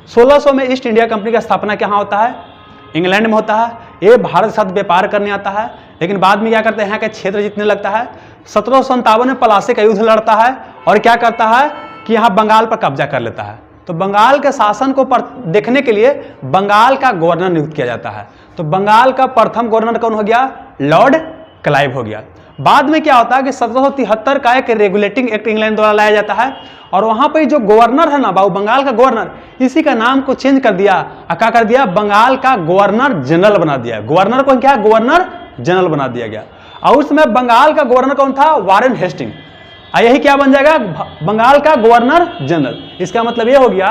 1600 में east India company का स्थापना कहाँ होता है? इंग्लैंड में होता है। ये भारत के साथ व्यापार करने आता है, लेकिन बाद में क्या करते हैं, यहाँ का क्षेत्र जीतने लगता है। 1757 में प्लासी का युद्ध लड़ता है और क्या करता है कि यहाँ बंगाल पर कब्जा कर लेता है। तो बंगाल के शासन को देखने के लिए बंगाल का गवर्नर नियुक्त किया जाता है। तो बंगाल का प्रथम गवर्नर कौन हो गया? लॉर्ड क्लाइव हो गया। बाद में क्या होता है कि 1773 का एक रेगुलेटिंग एक्ट इंग्लैंड द्वारा लाया जाता है और वहां पर जो गवर्नर है ना बाबू, बंगाल का गवर्नर, इसी का नाम को चेंज कर दिया। क्या कर दिया? बंगाल का गवर्नर जनरल बना दिया। गवर्नर को क्या? गवर्नर जनरल बना दिया गया। और उसमें बंगाल का गवर्नर कौन था? Warren Hastings. यही क्या बन जाएगा? बंगाल का गवर्नर जनरल। इसका मतलब ये हो गया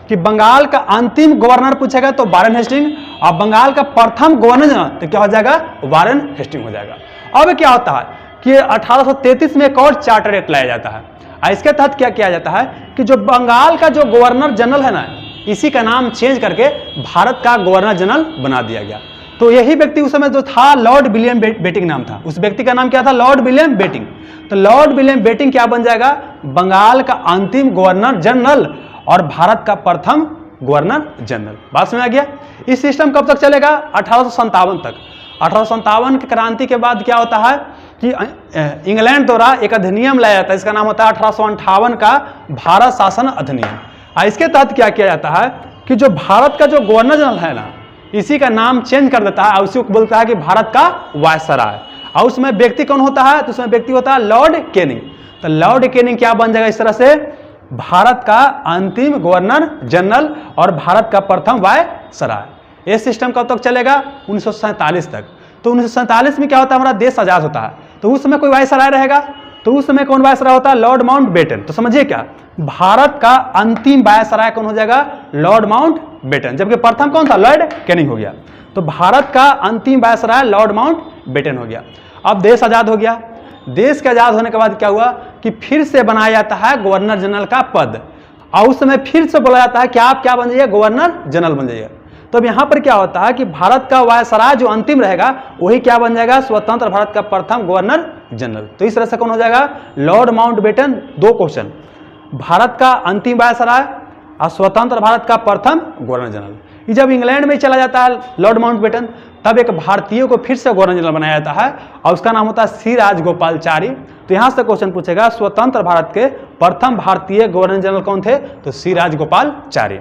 कि बंगाल का अंतिम गवर्नर पूछेगा तो वारेन हेस्टिंग, और बंगाल का प्रथम गवर्नर जनरल तो क्या हो जाएगा? वारेन हेस्टिंग हो जाएगा। अब क्या होता है कि 1833 में एक और चार्टर एक्ट लाया जाता है। इसके तहत क्या किया जाता है कि जो बंगाल का जो गवर्नर जनरल है ना, इसी का नाम चेंज करके भारत का गवर्नर जनरल बना दिया गया। तो यही व्यक्ति उस समय जो था लॉर्ड विलियम बेटिंग नाम था। उस व्यक्ति का नाम क्या था? Lord William Bentinck. तो लॉर्ड विलियम बेटिंग क्या बन जाएगा? बंगाल का अंतिम गवर्नर जनरल और भारत का प्रथम गवर्नर जनरल। बात समझ आ गया? इस सिस्टम कब तक चलेगा? 1857 तक। 1857 की क्रांति के बाद क्या होता है कि इंग्लैंड द्वारा एक अधिनियम लाया जाता है। इसका नाम होता है 1858 का भारत शासन अधिनियम। इसके तहत क्या किया जाता है कि जो भारत का जो गवर्नर जनरल है ना, इसी का नाम चेंज कर देता है और उसी को बोलता है कि भारत का वायसराय। और उसमें व्यक्ति कौन होता है? तो उसमें व्यक्ति होता है लॉर्ड कैनिंग। तो लॉर्ड कैनिंग क्या बन जाएगा इस तरह से? भारत का अंतिम गवर्नर जनरल और भारत का प्रथम वायसराय। यह सिस्टम कब तक चलेगा? 1947 तक। तो 1947 में क्या होता है? हमारा देश आजाद होता है। तो उस समय कोई वायसराय रहेगा, तो उस समय कौन वायसराय होता है? Lord Mountbatten. तो समझिए क्या, भारत का अंतिम वायसराय कौन हो जाएगा? Lord Mountbatten. जबकि प्रथम कौन था? लॉर्ड कैनिंग हो गया। तो भारत का अंतिम वायसराय लॉर्ड माउंटबेटन हो गया। अब देश आजाद हो गया। देश के आजाद होने के बाद क्या हुआ कि फिर से बनाया जाता है गवर्नर जनरल का पद, और उस समय फिर से बोला जाता है कि आप क्या बन जाइए? गवर्नर जनरल बन जाइए। तो अब यहाँ पर क्या होता है कि भारत का वायसराय जो अंतिम रहेगा वही क्या बन जाएगा? स्वतंत्र भारत का प्रथम गवर्नर जनरल। तो इस तरह से कौन हो जाएगा? Lord Mountbatten. दो क्वेश्चन, भारत का अंतिम वायसराय और स्वतंत्र भारत का प्रथम गवर्नर जनरल। ये जब इंग्लैंड में चला जाता है लॉर्ड माउंटबेटन, तब एक भारतीय को फिर से गवर्नर जनरल बनाया जाता है और उसका नाम होता है सी राजगोपालचारी। तो यहां से क्वेश्चन पूछेगा स्वतंत्र भारत के प्रथम भारतीय गवर्नर जनरल कौन थे? तो सी राजगोपालचारी।